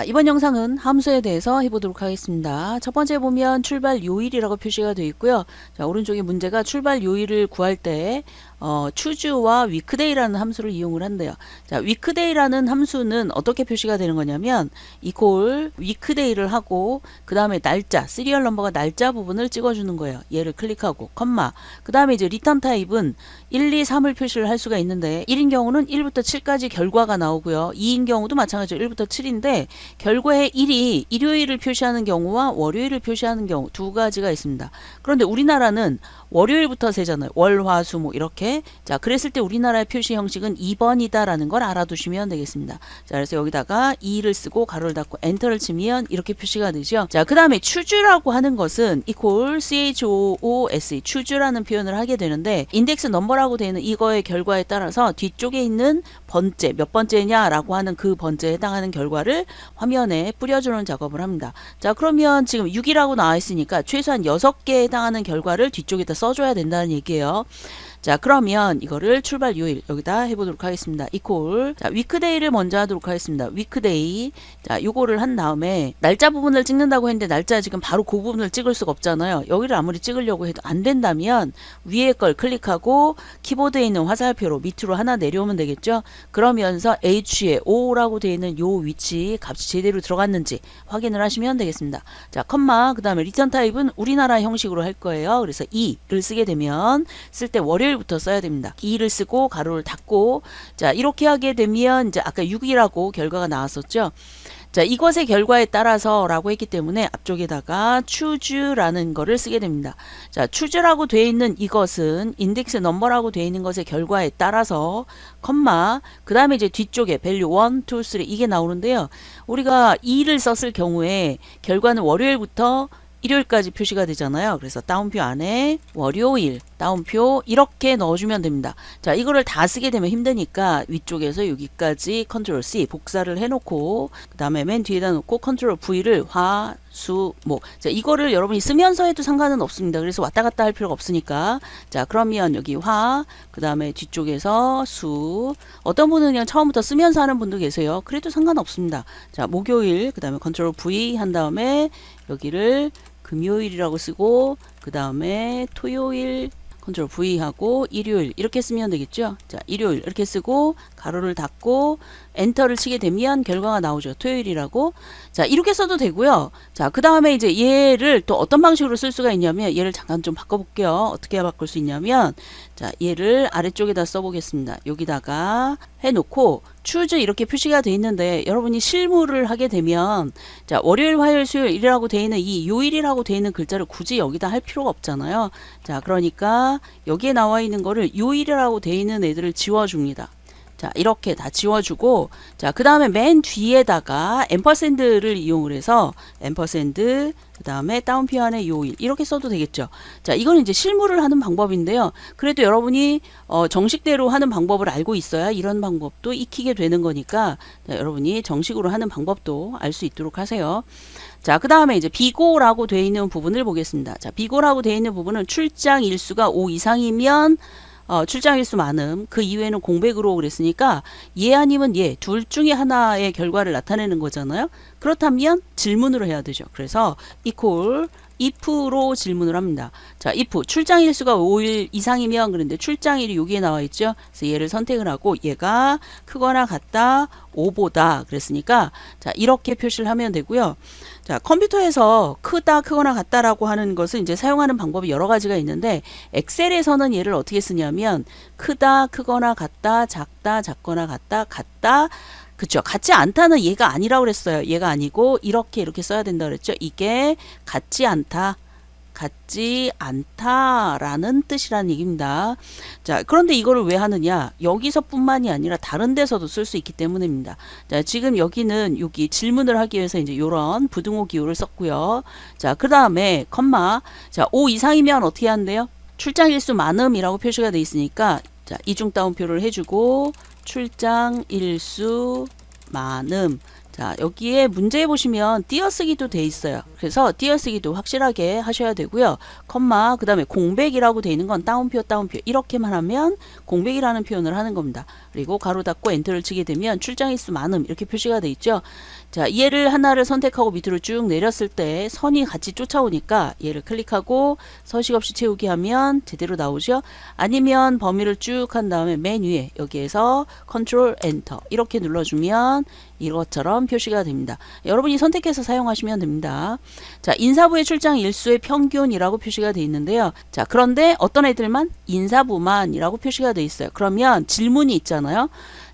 이번 영상은 함수에 대해서 해보도록 하겠습니다. 첫 번째 보면 출발 요일이라고 표시가 되어 있고요. 자, 오른쪽에 문제가 출발 요일을 구할 때 choose와 weekday라는 함수를 이용을 한대요. 자, weekday라는 함수는 어떻게 표시가 되는 거냐면 equal weekday를 하고 그 다음에 날짜, 시리얼 넘버가 날짜 부분을 찍어주는 거예요. 얘를 클릭하고 컴마 그 다음에 이제 리턴 타입은 1, 2, 3을 표시를 할 수가 있는데 1인 경우는 1부터 7까지 결과가 나오고요. 2인 경우도 마찬가지로 1부터 7인데 결과에 1이 일요일을 표시하는 경우와 월요일을 표시하는 경우 두 가지가 있습니다. 그런데 우리나라는 월요일부터 세잖아요. 월, 화, 수, 목 이렇게. 자, 그랬을 때 우리나라의 표시 형식은 2번이다라는 걸 알아두시면 되겠습니다. 자, 그래서 여기다가 2를 쓰고 가로를 닫고 엔터를 치면 이렇게 표시가 되죠. 자, 그 다음에 choose라고 하는 것은 equal choose, choose라는 표현을 하게 되는데 인덱스 넘버라고 되어 있는 이거의 결과에 따라서 뒤쪽에 있는 번째, 몇 번째냐라고 하는 그 번째에 해당하는 결과를 화면에 뿌려주는 작업을 합니다. 자, 그러면 지금 6이라고 나와 있으니까 최소한 6개에 해당하는 결과를 뒤쪽에다 써줘야 된다는 얘기예요. 자, 그러면 이거를 출발 요일 여기다 해보도록 하겠습니다. equal 자, weekday를 먼저 하도록 하겠습니다. weekday 자, 요거를 한 다음에 날짜 부분을 찍는다고 했는데 날짜 지금 바로 그 부분을 찍을 수가 없잖아요. 여기를 아무리 찍으려고 해도 안 된다면 위에 걸 클릭하고 키보드에 있는 화살표로 밑으로 하나 내려오면 되겠죠. 그러면서 H에 O라고 되어 있는 요 위치 값이 제대로 들어갔는지 확인을 하시면 되겠습니다. 자, 컴마 그 다음에 리턴 타입은 우리나라 형식으로 할 거예요. 그래서 2를 쓰게 되면 쓸 때 월요일부터 써야 됩니다. 2를 쓰고 가로를 닫고 자, 이렇게 하게 되면 이제 아까 6이라고 결과가 나왔었죠. 자, 이것의 결과에 따라서 라고 했기 때문에 앞쪽에다가 choose라는 거를 쓰게 됩니다. 자, choose라고 되어 있는 이것은 인덱스 넘버라고 되어 있는 것의 결과에 따라서 컴마 그 다음에 이제 뒤쪽에 value 1, 2, 3 이게 나오는데요. 우리가 2를 썼을 경우에 결과는 월요일부터 일요일까지 표시가 되잖아요. 그래서 다운표 안에 월요일 다운표 이렇게 넣어주면 됩니다. 자, 이거를 다 쓰게 되면 힘드니까 위쪽에서 여기까지 컨트롤 C 복사를 해놓고 그 다음에 맨 뒤에다 놓고 컨트롤 V를 화, 수, 목. 자, 이거를 여러분이 쓰면서 해도 상관은 없습니다. 그래서 왔다 갔다 할 필요가 없으니까. 자, 그러면 여기 화, 그 다음에 뒤쪽에서 수. 어떤 분은 그냥 처음부터 쓰면서 하는 분도 계세요. 그래도 상관없습니다. 자, 목요일, 그 다음에 컨트롤 V 한 다음에 여기를 금요일이라고 쓰고 그 다음에 토요일 컨트롤 V 하고 일요일 이렇게 쓰면 되겠죠. 자, 일요일 이렇게 쓰고 가로를 닫고 엔터를 치게 되면 결과가 나오죠. 토요일이라고. 자, 이렇게 써도 되고요. 자, 그 다음에 이제 얘를 또 어떤 방식으로 쓸 수가 있냐면 얘를 잠깐 좀 바꿔볼게요. 어떻게 바꿀 수 있냐면 자, 얘를 아래쪽에다 써보겠습니다. 여기다가 해놓고 choose 이렇게 표시가 돼 있는데 여러분이 실무를 하게 되면 자, 월요일, 화요일, 수요일이라고 돼 있는 이 요일이라고 돼 있는 글자를 굳이 여기다 할 필요가 없잖아요. 자, 그러니까 여기에 나와 있는 거를 요일이라고 돼 있는 애들을 지워줍니다. 자, 이렇게 다 지워주고 자, 그 다음에 맨 뒤에다가 앰퍼샌드를 이용을 해서 앰퍼샌드 그 다음에 다운표 안에 요일 이렇게 써도 되겠죠. 자, 이건 이제 실무를 하는 방법인데요. 그래도 여러분이 정식대로 하는 방법을 알고 있어야 이런 방법도 익히게 되는 거니까 자, 여러분이 정식으로 하는 방법도 알 수 있도록 하세요. 자, 그 다음에 이제 비고라고 되어 있는 부분을 보겠습니다. 자, 비고라고 되어 있는 부분은 출장 일수가 5 이상이면 출장 일수 많음 그 이외에는 공백으로 그랬으니까 얘 아니면 얘 둘 중에 하나의 결과를 나타내는 거잖아요. 그렇다면 질문으로 해야 되죠. 그래서 equal if로 질문을 합니다. 자, if 출장 일수가 5일 이상이면 그런데 출장일이 여기에 나와 있죠. 그래서 얘를 선택을 하고 얘가 크거나 같다 5보다 그랬으니까 자, 이렇게 표시를 하면 되고요. 자, 컴퓨터에서 크다, 크거나 같다라고 하는 것을 이제 사용하는 방법이 여러 가지가 있는데 엑셀에서는 얘를 어떻게 쓰냐면 크다, 크거나 같다, 작다, 작거나 같다, 같다. 그쵸. 같지 않다는 얘가 아니라고 그랬어요. 얘가 아니고 이렇게 써야 된다 그랬죠. 이게 같지 않다. 같지 않다라는 뜻이라는 얘기입니다. 자, 그런데 이거를 왜 하느냐? 여기서뿐만이 아니라 다른 데서도 쓸 수 있기 때문입니다. 자, 지금 여기는 여기 질문을 하기 위해서 이제 요런 부등호 기호를 썼고요. 자, 그 다음에 컴마. 자, 5 이상이면 어떻게 하는데요? 출장 일수 많음이라고 표시가 돼 있으니까 자, 이중 따옴표를 해주고 출장 일수 많음. 자, 여기에 문제에 보시면 띄어쓰기도 돼 있어요. 그래서 띄어쓰기도 확실하게 하셔야 되고요. 컴마 그 다음에 공백이라고 돼 있는 건 따옴표 따옴표 이렇게만 하면 공백이라는 표현을 하는 겁니다. 그리고 가로 닫고 엔터를 치게 되면 출장 일수 많음 이렇게 표시가 돼 있죠. 자, 얘를 하나를 선택하고 밑으로 쭉 내렸을 때 선이 같이 쫓아오니까 얘를 클릭하고 서식 없이 채우기 하면 제대로 나오죠. 아니면 범위를 쭉 한 다음에 맨 위에 여기에서 컨트롤 엔터 이렇게 눌러주면 이것처럼 표시가 됩니다. 여러분이 선택해서 사용하시면 됩니다. 자, 인사부의 출장 일수의 평균이라고 표시가 되어 있는데요. 자, 그런데 어떤 애들만 인사부만이라고 표시가 되어 있어요. 그러면 질문이 있잖아요.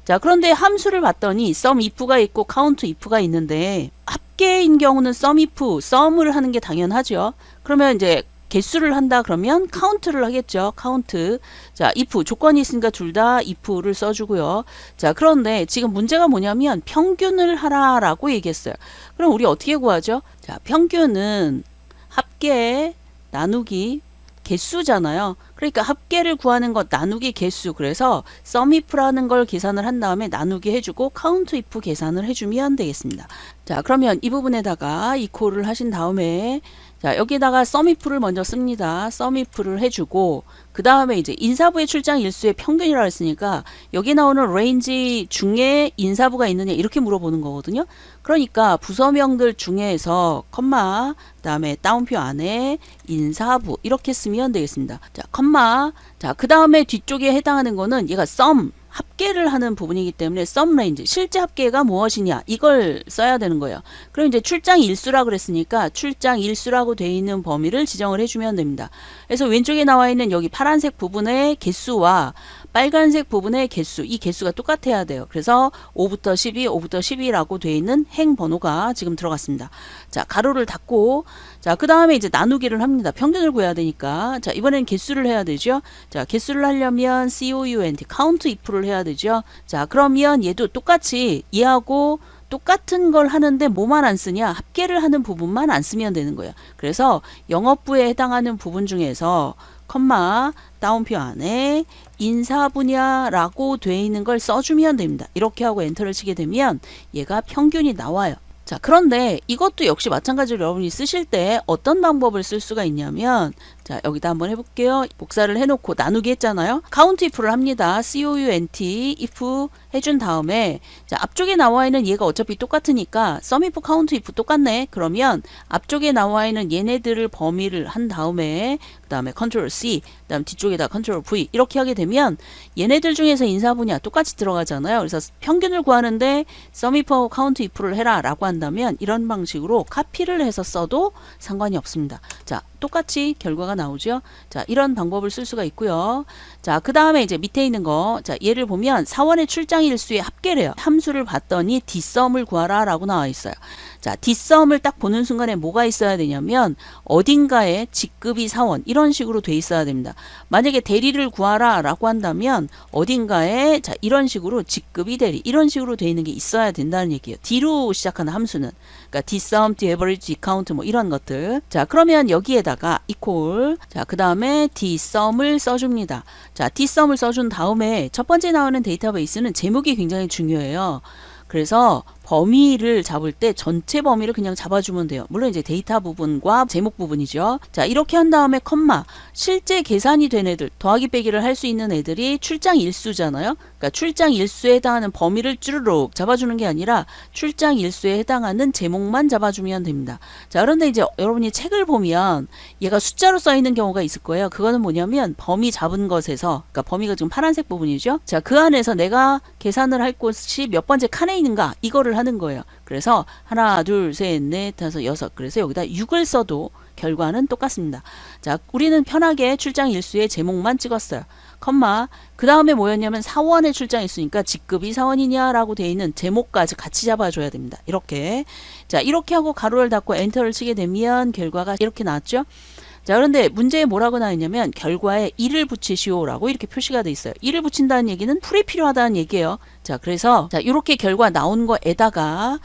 자, 그런데 함수를 봤더니 sum if가 있고 count if가 있는데 합계인 경우는 sum if, sum을 하는 게 당연하죠. 그러면 이제 개수를 한다 그러면 count를 하겠죠. count. 자, if 조건이 있으니까 둘 다 if를 써주고요. 자, 그런데 지금 문제가 뭐냐면 평균을 하라라고 얘기했어요. 그럼 우리 어떻게 구하죠? 자, 평균은 합계 나누기 개수잖아요. 그러니까 합계를 구하는 것 나누기 개수. 그래서 sum if라는 걸 계산을 한 다음에 나누기 해주고 count if 계산을 해주면 되겠습니다. 자, 그러면 이 부분에다가 equal을 하신 다음에 자, 여기다가 sum if를 먼저 씁니다. sum if를 해주고 그 다음에 이제 인사부의 출장 일수의 평균이라고 했으니까 여기 나오는 range 중에 인사부가 있느냐 이렇게 물어보는 거거든요. 그러니까 부서명들 중에서 컴마 그 다음에 따옴표 안에 인사부 이렇게 쓰면 되겠습니다. 자, 컴마 자, 그 다음에 뒤쪽에 해당하는 거는 얘가 sum 합계를 하는 부분이기 때문에 sum range 실제 합계가 무엇이냐 이걸 써야 되는 거예요. 그럼 이제 출장 일수라고 그랬으니까 출장 일수라고 되어 있는 범위를 지정을 해주면 됩니다. 그래서 왼쪽에 나와 있는 여기 파란색 부분의 개수와 빨간색 부분의 개수, 이 개수가 똑같아야 돼요. 그래서 5부터 12, 5부터 12라고 되어 있는 행 번호가 지금 들어갔습니다. 자, 가로를 닫고 자, 그 다음에 이제 나누기를 합니다. 평균을 구해야 되니까. 자, 이번엔 개수를 해야 되죠. 자, 개수를 하려면 count, count if를 해야 되죠. 자, 그러면 얘도 똑같이 얘하고 똑같은 걸 하는데 뭐만 안 쓰냐? 합계를 하는 부분만 안 쓰면 되는 거예요. 그래서 영업부에 해당하는 부분 중에서 컴마 따옴표 안에 인사 분야라고 되어 있는 걸 써주면 됩니다. 이렇게 하고 엔터를 치게 되면 얘가 평균이 나와요. 자, 그런데 이것도 역시 마찬가지로 여러분이 쓰실 때 어떤 방법을 쓸 수가 있냐면 자, 여기다 한번 해볼게요. 복사를 해놓고 나누기 했잖아요. count if를 합니다. count if 해준 다음에 자, 앞쪽에 나와 있는 얘가 어차피 똑같으니까 sum if, count if 똑같네. 그러면 앞쪽에 나와 있는 얘네들을 범위를 한 다음에 그 다음에 컨트롤 C 그 다음 뒤쪽에다 컨트롤 V 이렇게 하게 되면 얘네들 중에서 인사 분야 똑같이 들어가잖아요. 그래서 평균을 구하는데 sum if하고 count if를 해라 라고 한다면 이런 방식으로 카피를 해서 써도 상관이 없습니다. 자, 똑같이 결과가 나오죠. 자, 이런 방법을 쓸 수가 있고요. 자, 그 다음에 이제 밑에 있는 거, 자, 얘를 보면 사원의 출장 일수의 합계래요. 함수를 봤더니 dsum을 구하라 라고 나와 있어요. 자, dsum을 딱 보는 순간에 뭐가 있어야 되냐면 어딘가에 직급이 사원 이런 식으로 돼 있어야 됩니다. 만약에 대리를 구하라 라고 한다면 어딘가에 자, 이런 식으로 직급이 대리 이런 식으로 돼 있는 게 있어야 된다는 얘기예요. D로 시작하는 함수는 그러니까 dsum, daverage, dcount 뭐 이런 것들. 자, 그러면 여기에다가 equal 자, 그 다음에 dsum을 써줍니다. 자, dsum을 써준 다음에 첫 번째 나오는 데이터베이스는 제목이 굉장히 중요해요. 그래서 범위를 잡을 때 전체 범위를 그냥 잡아주면 돼요. 물론 이제 데이터 부분과 제목 부분이죠. 자, 이렇게 한 다음에 컴마 실제 계산이 된 애들 더하기 빼기를 할 수 있는 애들이 출장 일수잖아요. 그러니까 출장 일수에 해당하는 범위를 쭈르륵 잡아주는 게 아니라 출장 일수에 해당하는 제목만 잡아주면 됩니다. 자, 그런데 이제 여러분이 책을 보면 얘가 숫자로 써 있는 경우가 있을 거예요. 그거는 뭐냐면 범위 잡은 것에서 그러니까 범위가 지금 파란색 부분이죠. 자, 그 안에서 내가 계산을 할 곳이 몇 번째 칸에 있는가 이거를 하는 거예요. 그래서 하나, 둘, 셋, 넷, 다섯, 여섯. 그래서 여기다 6을 써도 결과는 똑같습니다. 자, 우리는 편하게 출장 일수의 제목만 찍었어요. 컴마. 그 다음에 뭐였냐면 사원의 출장 일수니까 직급이 사원이냐라고 되어 있는 제목까지 같이 잡아줘야 됩니다. 이렇게. 자, 이렇게 하고 가로를 닫고 엔터를 치게 되면 결과가 이렇게 나왔죠. 자, 그런데 문제에 뭐라고 나왔냐면 결과에 1을 붙이시오라고 이렇게 표시가 돼 있어요. 1을 붙인다는 얘기는 풀이 필요하다는 얘기예요. 자, 그래서 자, 이렇게 결과 나온 거에다가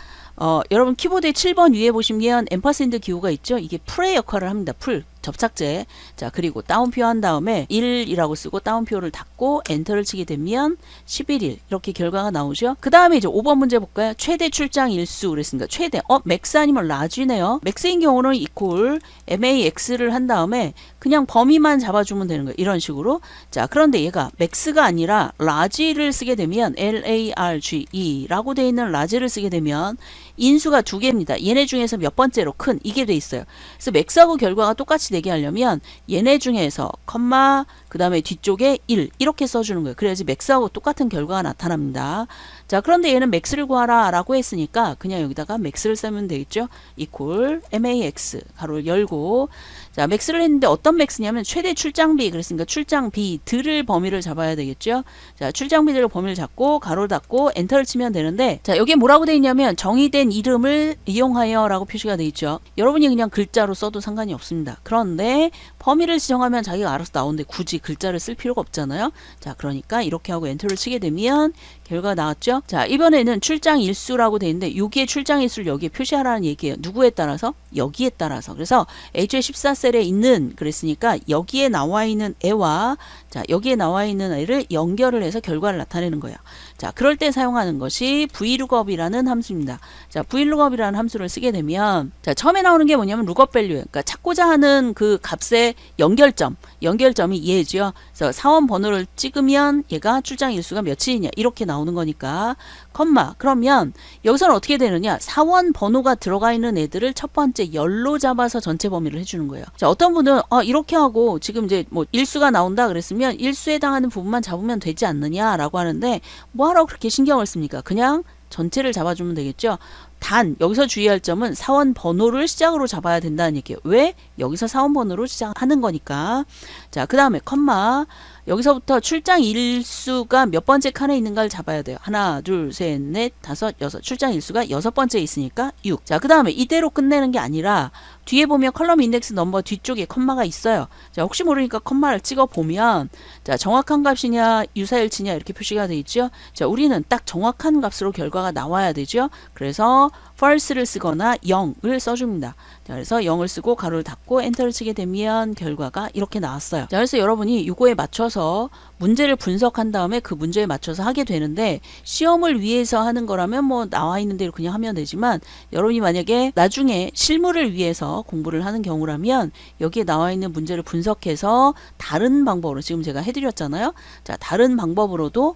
여러분 키보드의 7번 위에 보시면 앰퍼샌드 기호가 있죠. 이게 풀의 역할을 합니다. 풀. 접착제. 자, 그리고 따옴표 한 다음에 1이라고 쓰고 따옴표를 닫고 엔터를 치게 되면 11일 이렇게 결과가 나오죠. 그 다음에 이제 5번 문제 볼까요? 최대 출장 일수 그랬으니까 최대 맥스 아니면 라지네요. 맥스인 경우는 equal max를 한 다음에 그냥 범위만 잡아주면 되는 거예요. 이런 식으로. 자, 그런데 얘가 맥스가 아니라 라지를 쓰게 되면 large라고 되어 있는 라지를 쓰게 되면 인수가 두 개입니다. 얘네 중에서 몇 번째로 큰 이게 돼 있어요. 그래서 맥스하고 결과가 똑같이 되게 하려면 얘네 중에서 컴마 그 다음에 뒤쪽에 1 이렇게 써주는 거예요. 그래야지 맥스하고 똑같은 결과가 나타납니다. 자, 그런데 얘는 맥스를 구하라 라고 했으니까 그냥 여기다가 맥스를 쓰면 되겠죠. equal max 가로를 열고, 자, 맥스를 했는데 어떤 맥스냐면 최대 출장비, 그랬으니까 출장비 들을 범위를 잡아야 되겠죠. 자, 출장비들을 범위를 잡고 가로 닫고 엔터를 치면 되는데, 자, 여기에 뭐라고 되어 있냐면 정의된 이름을 이용하여 라고 표시가 되어 있죠. 여러분이 그냥 글자로 써도 상관이 없습니다. 그런데 범위를 지정하면 자기가 알아서 나오는데 굳이 글자를 쓸 필요가 없잖아요. 자, 그러니까 이렇게 하고 엔터를 치게 되면 결과가 나왔죠. 자, 이번에는 출장 일수라고 되어 있는데 여기에 출장 일수를 여기에 표시하라는 얘기예요. 누구에 따라서? 여기에 따라서. 그래서 HA14셀에 있는, 그랬으니까 여기에 나와 있는 애와, 자, 여기에 나와 있는 애를 연결을 해서 결과를 나타내는 거예요. 자, 그럴 때 사용하는 것이 VLOOKUP이라는 함수입니다. 자, VLOOKUP이라는 함수를 쓰게 되면, 자, 처음에 나오는 게 뭐냐면 lookup value, 그러니까 찾고자 하는 그 값의 연결점이 얘죠. 그래서 사원 번호를 찍으면 얘가 출장 일수가 몇이냐 이렇게 나오는 거니까 컴마. 그러면 여기서는 어떻게 되느냐, 사원 번호가 들어가 있는 애들을 첫 번째 열로 잡아서 전체 범위를 해주는 거예요. 자, 어떤 분은 이렇게 하고 지금 이제 뭐 일수가 나온다 그랬으면 일수에 해당하는 부분만 잡으면 되지 않느냐라고 하는데, 뭐하러 그렇게 신경을 씁니까? 그냥 전체를 잡아주면 되겠죠. 단 여기서 주의할 점은 사원 번호를 시작으로 잡아야 된다는 얘기예요. 왜? 여기서 사원 번호로 시작하는 거니까. 자, 그 다음에 컴마. 여기서부터 출장 일수가 몇 번째 칸에 있는가를 잡아야 돼요. 하나, 둘, 셋, 넷, 다섯, 여섯. 출장 일수가 여섯 번째에 있으니까 6. 자, 그 다음에 이대로 끝내는 게 아니라 뒤에 보면 컬럼 인덱스 넘버 뒤쪽에 컴마가 있어요. 자, 혹시 모르니까 컴마를 찍어 보면, 자, 정확한 값이냐 유사일치냐 이렇게 표시가 되어 있죠. 자, 우리는 딱 정확한 값으로 결과가 나와야 되죠. 그래서 false를 쓰거나 0을 써줍니다. 자, 그래서 0을 쓰고 가로를 닫고 엔터를 치게 되면 결과가 이렇게 나왔어요. 자, 그래서 여러분이 이거에 맞춰서 문제를 분석한 다음에 그 문제에 맞춰서 하게 되는데, 시험을 위해서 하는 거라면 뭐 나와 있는 대로 그냥 하면 되지만, 여러분이 만약에 나중에 실무를 위해서 공부를 하는 경우라면 여기에 나와 있는 문제를 분석해서 다른 방법으로, 지금 제가 해드렸잖아요. 자, 다른 방법으로도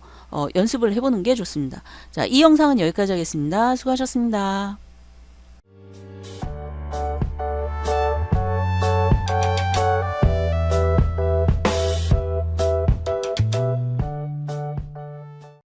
연습을 해보는 게 좋습니다. 자, 이 영상은 여기까지 하겠습니다. 수고하셨습니다.